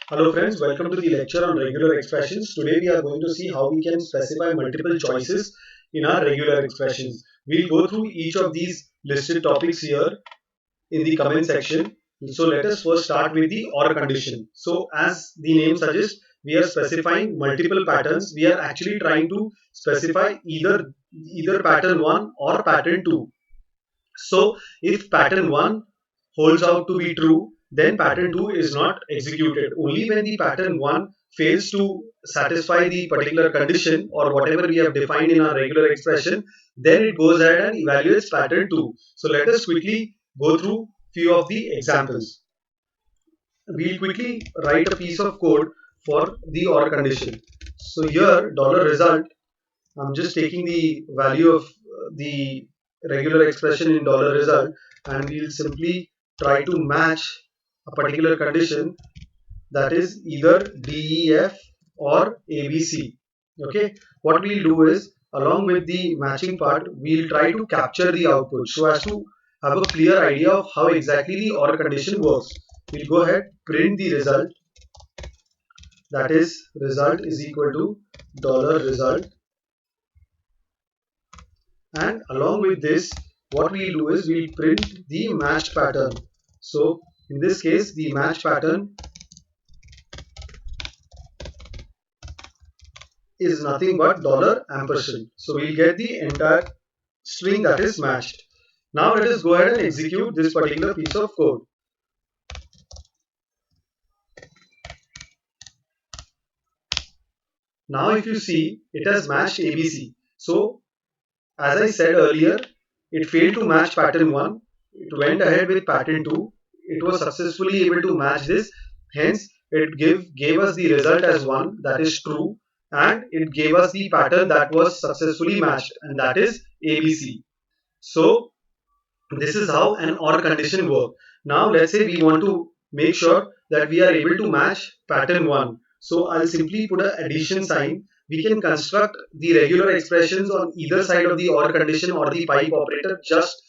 Hello friends, welcome to the lecture on regular expressions. Today we are going to see how we can specify multiple choices in our regular expressions. We'll go through each of these listed topics here in the comment section. So let us first start with the OR condition. So as the name suggests, we are specifying multiple patterns. We are actually trying to specify either pattern 1 or pattern 2. So if pattern 1 holds out to be true, then pattern 2 is not executed. Only when the pattern 1 fails to satisfy the particular condition or whatever we have defined in our regular expression, then it goes ahead and evaluates pattern 2. So let us quickly go through few of the examples. We'll quickly write a piece of code for the OR condition. So here $result, I'm just taking the value of the regular expression in $result, and we'll simply try to match a particular condition, that is either DEF or ABC. Okay, what we'll do is, along with the matching part, we'll try to capture the output so as to have a clear idea of how exactly the OR condition works. We'll go ahead, print the result, that is result is equal to $result, and along with this what we'll do is we'll print the matched pattern. So in this case the matched pattern is nothing but $ampersand. So we'll get the entire string that is matched. Now let us go ahead and execute this particular piece of code. Now if you see, it has matched ABC. So as I said earlier, it failed to match pattern 1. It went ahead with pattern 2. It was successfully able to match this. Hence, it gave us the result as 1, that is true. And it gave us the pattern that was successfully matched, and that is ABC. So, this is how an OR condition works. Now, let's say we want to make sure that we are able to match pattern 1. So, I'll simply put an addition sign. We can construct the regular expressions on either side of the OR condition or the pipe operator, just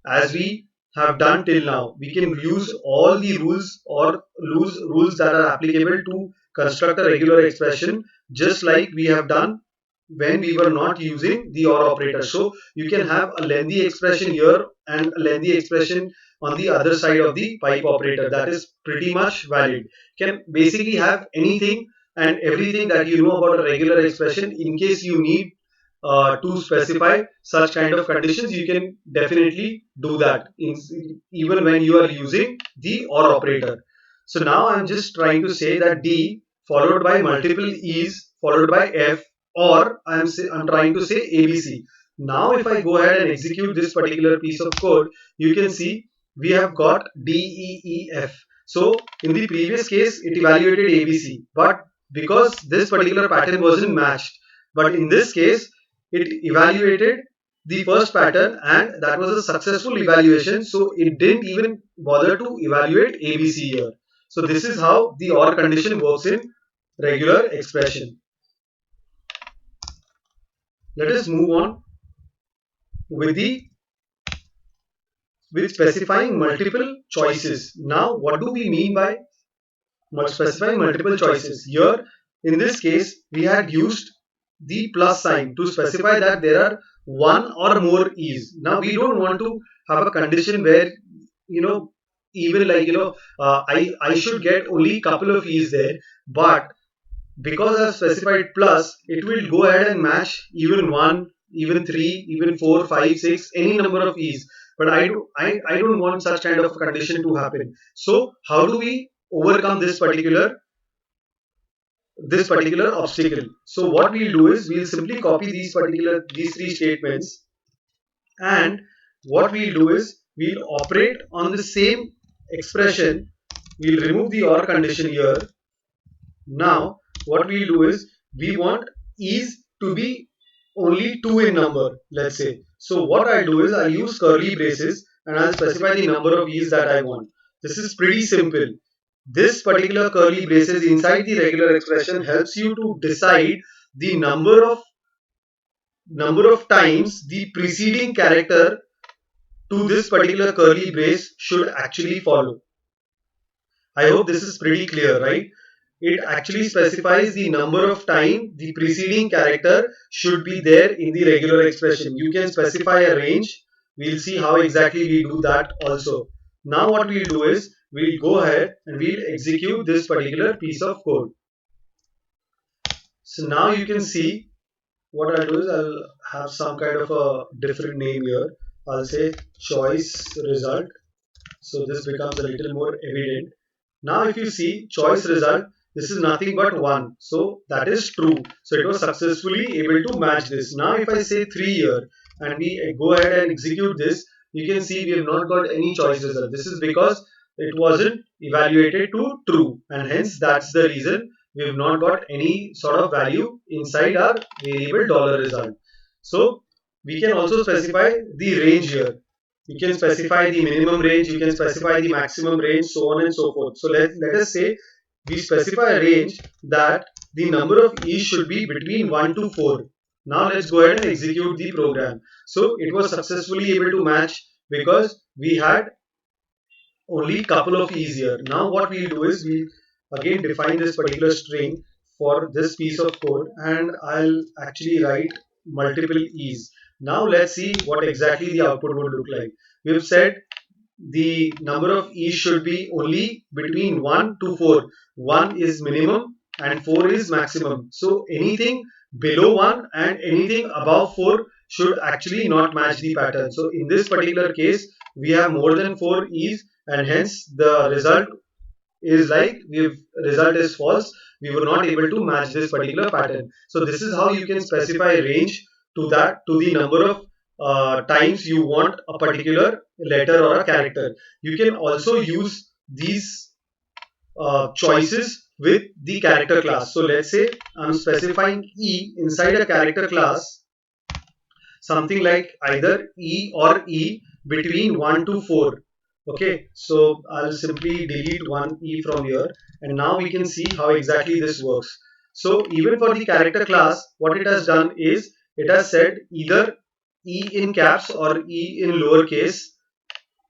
as we have done till now. We can use all the rules or rules that are applicable to construct a regular expression, just like we have done when we were not using the OR operator. So you can have a lengthy expression here and a lengthy expression on the other side of the pipe operator. That is pretty much valid. Can basically have anything and everything that you know about a regular expression. In case you need to specify such kind of conditions, you can definitely do that even when you are using the OR operator. So now I'm just trying to say that D followed by multiple E's followed by F, or I'm trying to say ABC. Now if I go ahead and execute this particular piece of code, you can see we have got D, E, E, F. So in the previous case it evaluated ABC, but because this particular pattern wasn't matched, but in this case it evaluated the first pattern and that was a successful evaluation, so it didn't even bother to evaluate ABC here. So this is how the OR condition works in regular expression. Let us move on with specifying multiple choices. Now what do we mean by specifying multiple choices? Here in this case we had used the plus sign to specify that there are one or more E's. Now we don't want to have a condition where, you know, even like, I should get only couple of E's there, but because I've specified plus, it will go ahead and match even 1, even 3, even 4, 5, 6, any number of E's. But I don't want such kind of condition to happen. So how do we overcome this particular obstacle? So what we'll do is we'll simply copy these three statements, and what we'll do is we'll operate on the same expression. We'll remove the OR condition here. Now what we'll do is we want E's to be only 2 in number, let's say. So what I'll do is I'll use curly braces and I'll specify the number of E's that I want. This is pretty simple. This particular curly braces inside the regular expression helps you to decide the number of times the preceding character to this particular curly brace should actually follow. I hope this is pretty clear, right? it actually specifies the number of time the preceding character should be there in the regular expression. You can specify a range. We'll see how exactly we do that also. Now what we'll do is we'll go ahead and we'll execute this particular piece of code. So now you can see what I'll do is I'll have some kind of a different name here. I'll say choice result. So this becomes a little more evident. Now if you see choice result, this is nothing but 1. So that is true. So it was successfully able to match this. Now if I say 3 here and we go ahead and execute this, you can see we have not got any choice result. This is because it wasn't evaluated to true, and hence that's the reason we have not got any sort of value inside our variable dollar result. So we can also specify the range here. You can specify the minimum range, you can specify the maximum range, so on and so forth. So let us say we specify a range that the number of e's should be between 1 to 4. Now let's go ahead and execute the program. So it was successfully able to match because we had only couple of e's here. Now what we'll do is we'll again define this particular string for this piece of code, and I'll actually write multiple e's. Now let's see what exactly the output would look like. We've said the number of e's should be only between 1 to 4. 1 is minimum and 4 is maximum. So anything below 1 and anything above 4 should actually not match the pattern. So in this particular case, we have more than 4 e's, and hence the result is like result is false. We were not able to match this particular pattern. So this is how you can specify range to the number of times you want a particular letter or a character. You can also use these choices with the character class. So let's say I'm specifying E inside a character class, something like either E or E between 1 to 4. Okay, so I'll simply delete one E from here, and now we can see how exactly this works. So even for the character class, what it has done is it has said either E in caps or E in lowercase,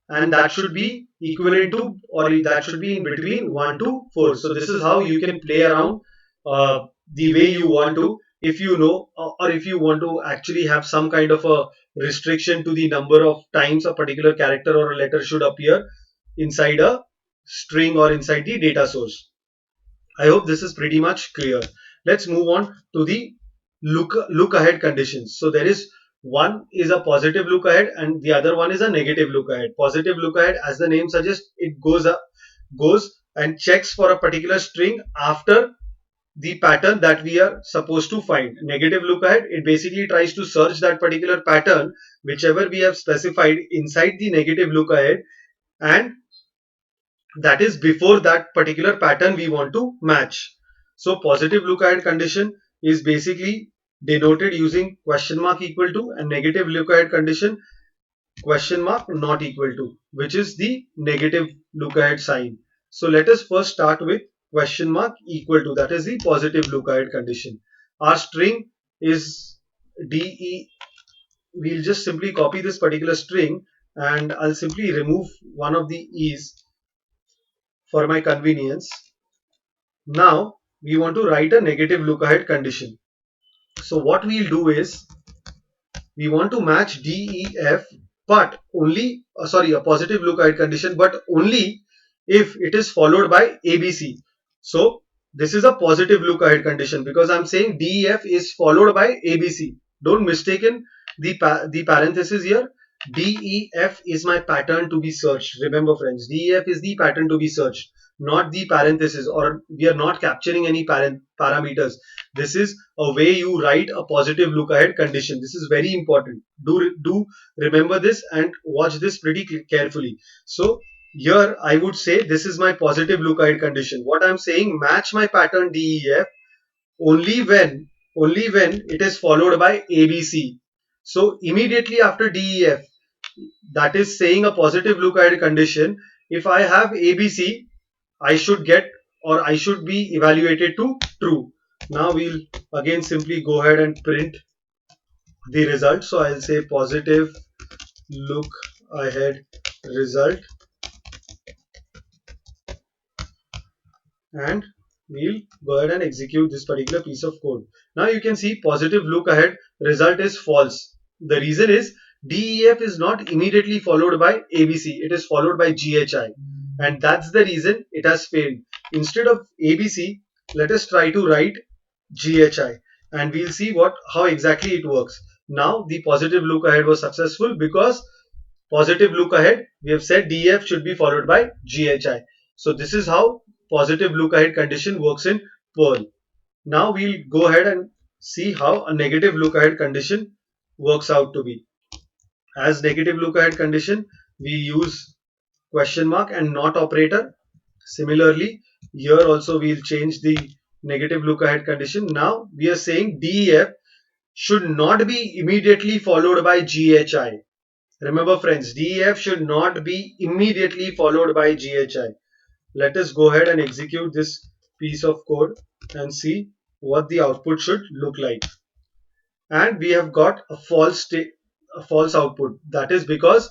and that should be equivalent to, or that should be in between 1 to 4. So this is how you can play around the way you want to, if you know, or if you want to actually have some kind of a restriction to the number of times a particular character or a letter should appear inside a string or inside the data source. I hope this is pretty much clear. Let's move on to the look ahead conditions. So there is one is a positive look ahead and the other one is a negative look ahead. Positive look ahead, as the name suggests, it goes and checks for a particular string after the pattern that we are supposed to find. Negative look ahead, it basically tries to search that particular pattern whichever we have specified inside the negative look ahead, and that is before that particular pattern we want to match. So positive lookahead condition is basically denoted using question mark equal to, and negative lookahead condition question mark not equal to, which is the negative lookahead sign. So let us first start with question mark equal to, that is the positive lookahead condition. Our string is DE. We'll just simply copy this particular string and I'll simply remove one of the E's for my convenience. Now we want to write a negative lookahead condition. So what we'll do is we want to match DEF, but only a positive lookahead condition, but only if it is followed by ABC. So this is a positive lookahead condition because I'm saying DEF is followed by ABC. Don't mistaken the parenthesis here. DEF is my pattern to be searched. Remember friends, DEF is the pattern to be searched, not the parenthesis, or we are not capturing any parameters. This is a way you write a positive lookahead condition. This is very important. Do remember this and watch this pretty carefully. So here I would say this is my positive lookahead condition. What I'm saying, match my pattern DEF only when it is followed by ABC. So immediately after DEF, that is saying a positive lookahead condition, if I have ABC, I should get, or I should be evaluated to true. Now we'll again simply go ahead and print the result. So I'll say positive look ahead result, and we'll go ahead and execute this particular piece of code. Now you can see positive look ahead result is false. The reason is DEF is not immediately followed by ABC, it is followed by GHI, and that's the reason it has failed. Instead of ABC, let us try to write GHI, and we'll see what how exactly it works. Now the positive look ahead was successful because positive look ahead, we have said DEF should be followed by GHI. So this is how positive look ahead condition works in Perl. Now we'll go ahead and see how a negative look ahead condition works out to be. As negative look ahead condition, we use question mark and not operator. Similarly, here also we'll change the negative look ahead condition. Now we are saying DEF should not be immediately followed by GHI. Remember friends, DEF should not be immediately followed by GHI. Let us go ahead and execute this piece of code and see what the output should look like. And we have got a false output. That is because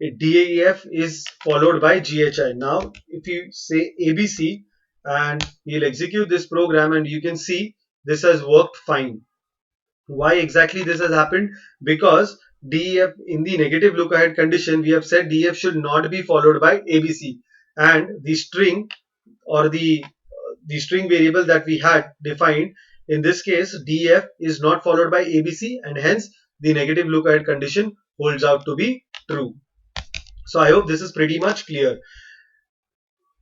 DEF is followed by GHI. Now if you say ABC and we'll execute this program, and you can see this has worked fine. Why exactly this has happened? Because DEF in the negative look ahead condition, we have said DEF should not be followed by ABC, and the string or the string variable that we had defined, in this case DEF is not followed by ABC, and hence the negative look ahead condition holds out to be true. So I hope this is pretty much clear.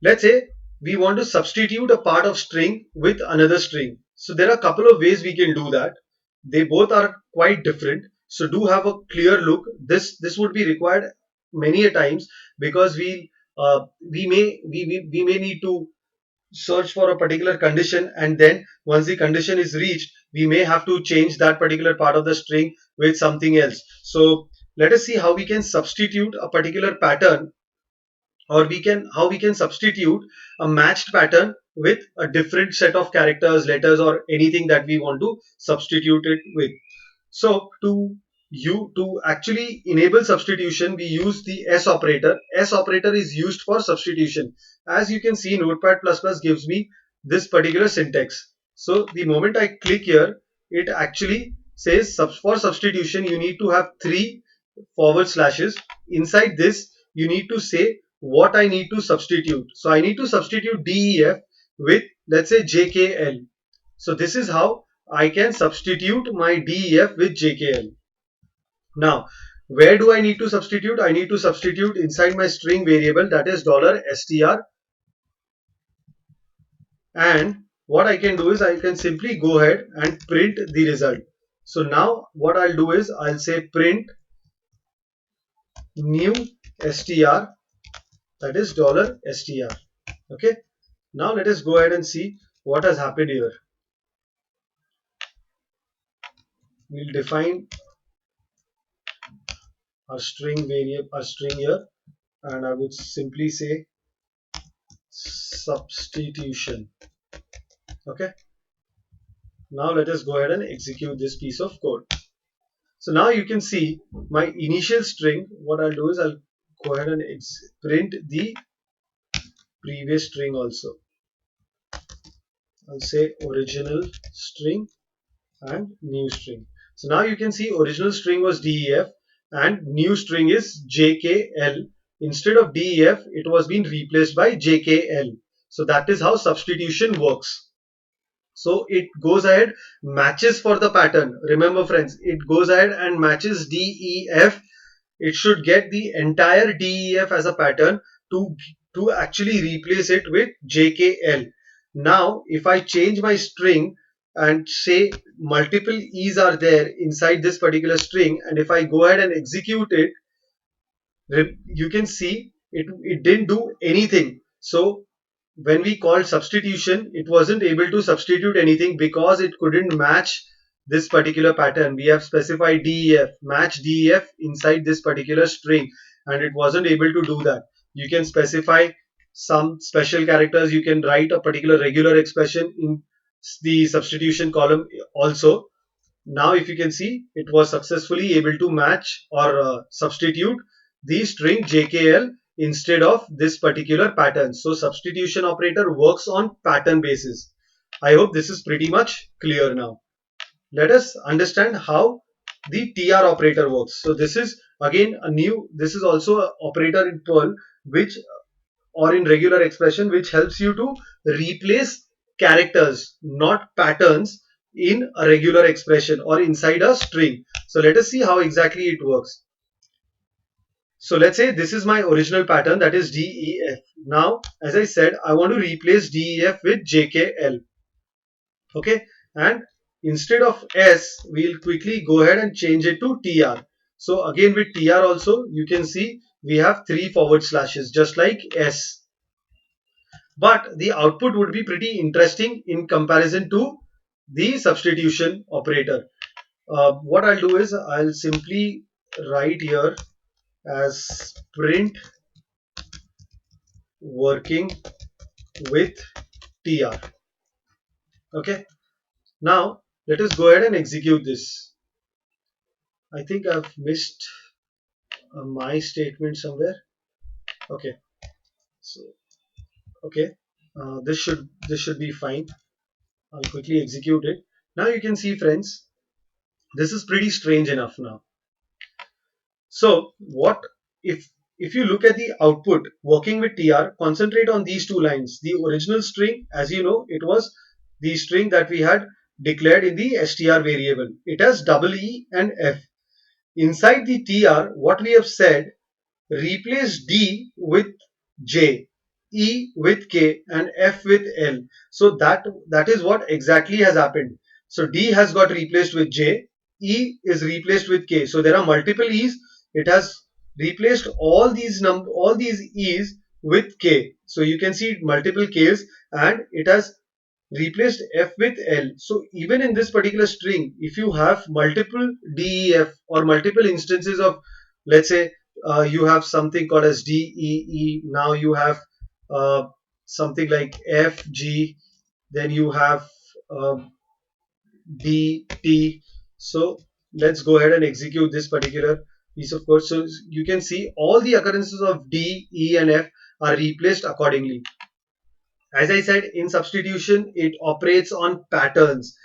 Let's say we want to substitute a part of string with another string. So there are a couple of ways we can do that. They both are quite different. So do have a clear look. This would be required many a times, because we may need to search for a particular condition, and then once the condition is reached, we may have to change that particular part of the string with something else. So let us see how we can substitute a particular pattern, or we can substitute a matched pattern with a different set of characters, letters, or anything that we want to substitute it with. So to actually enable substitution, we use the S operator. S operator is used for substitution. As you can see, Notepad++ gives me this particular syntax. So the moment I click here, it actually says for substitution you need to have 3 forward slashes. Inside this, you need to say what I need to substitute. So I need to substitute DEF with, let's say, JKL. So this is how I can substitute my DEF with JKL. Now, where do I need to substitute? I need to substitute inside my string variable, that is $str. And what I can do is I can simply go ahead and print the result. So now what I'll do is I'll say print new str, that is $str. Okay. Now let us go ahead and see what has happened here. We'll define our string variable, our string here, and I would simply say substitution. Okay. Now let us go ahead and execute this piece of code. So now you can see my initial string. What I'll do is I'll go ahead and print the previous string also. I'll say original string and new string. So now you can see original string was DEF and new string is JKL. Instead of DEF, it was being replaced by JKL. So that is how substitution works. So it goes ahead, matches for the pattern. Remember friends, it goes ahead and matches DEF. It should get the entire DEF as a pattern to actually replace it with JKL. Now if I change my string and say multiple E's are there inside this particular string, and if I go ahead and execute it, you can see it didn't do anything. So when we called substitution, it wasn't able to substitute anything because it couldn't match this particular pattern. We have specified DEF, match DEF inside this particular string, and it wasn't able to do that. You can specify some special characters. You can write a particular regular expression in the substitution column also. Now if you can see, it was successfully able to match or substitute the string JKL instead of this particular pattern. So substitution operator works on pattern basis. I hope this is pretty much clear now. Let us understand how the TR operator works. So this is again this is also an operator in Perl, which or in regular expression, which helps you to replace characters, not patterns, in a regular expression or inside a string. So let us see how exactly it works. So let's say this is my original pattern, that is DEF. Now, as I said, I want to replace DEF with JKL. Okay, and instead of S, we'll quickly go ahead and change it to TR. So again with TR also, you can see we have 3 forward slashes just like S. But the output would be pretty interesting in comparison to the substitution operator. What I'll do is I'll simply write here as print working with TR. Okay, now let us go ahead and execute this. I think I've missed my statement somewhere. Okay, so okay, this should be fine. I'll quickly execute it. Now you can see, friends, this is pretty strange enough now. So what if you look at the output working with TR, concentrate on these two lines. The original string, as you know, it was the string that we had declared in the str variable. It has double E and F. Inside the TR, what we have said, replace D with J, E with K, and F with L. So that is what exactly has happened. So D has got replaced with J, E is replaced with K. So there are multiple E's. It has replaced all these E's with K. So you can see multiple K's, and it has replaced F with L. So even in this particular string, if you have multiple DEF or multiple instances of, let's say, you have something called as DEE, now you have uh, something like FG, then you have uh, DT. So let's go ahead and execute this particular piece of code. So you can see all the occurrences of D, E, and F are replaced accordingly. As I said, in substitution, it operates on patterns.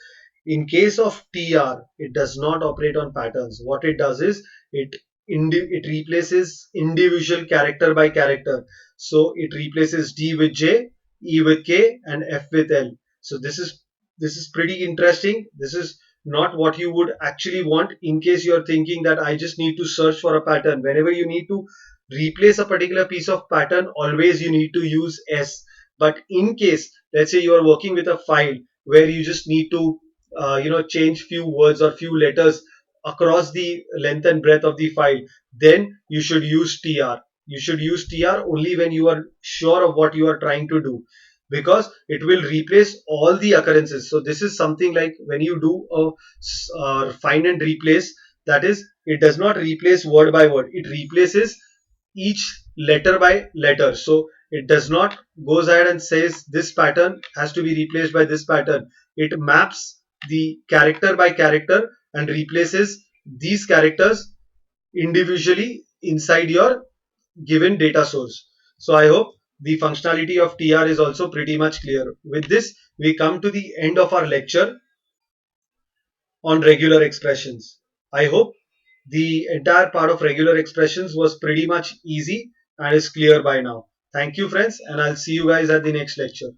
In case of TR, it does not operate on patterns. What it does is it replaces individual character by character. So it replaces D with J, E with K, and F with L. So this is pretty interesting. This is not what you would actually want in case you're thinking that I just need to search for a pattern. Whenever you need to replace a particular piece of pattern, always you need to use S. But in case, let's say you are working with a file where you just need to change few words or few letters across the length and breadth of the file, then you should use TR. You should use TR only when you are sure of what you are trying to do, because it will replace all the occurrences. So this is something like when you do a find and replace, that is, it does not replace word by word, it replaces each letter by letter. So it does not goes ahead and says this pattern has to be replaced by this pattern. It maps the character by character and replaces these characters individually inside your given data source. So I hope the functionality of TR is also pretty much clear. With this, we come to the end of our lecture on regular expressions. I hope the entire part of regular expressions was pretty much easy and is clear by now. Thank you, friends, and I'll see you guys at the next lecture.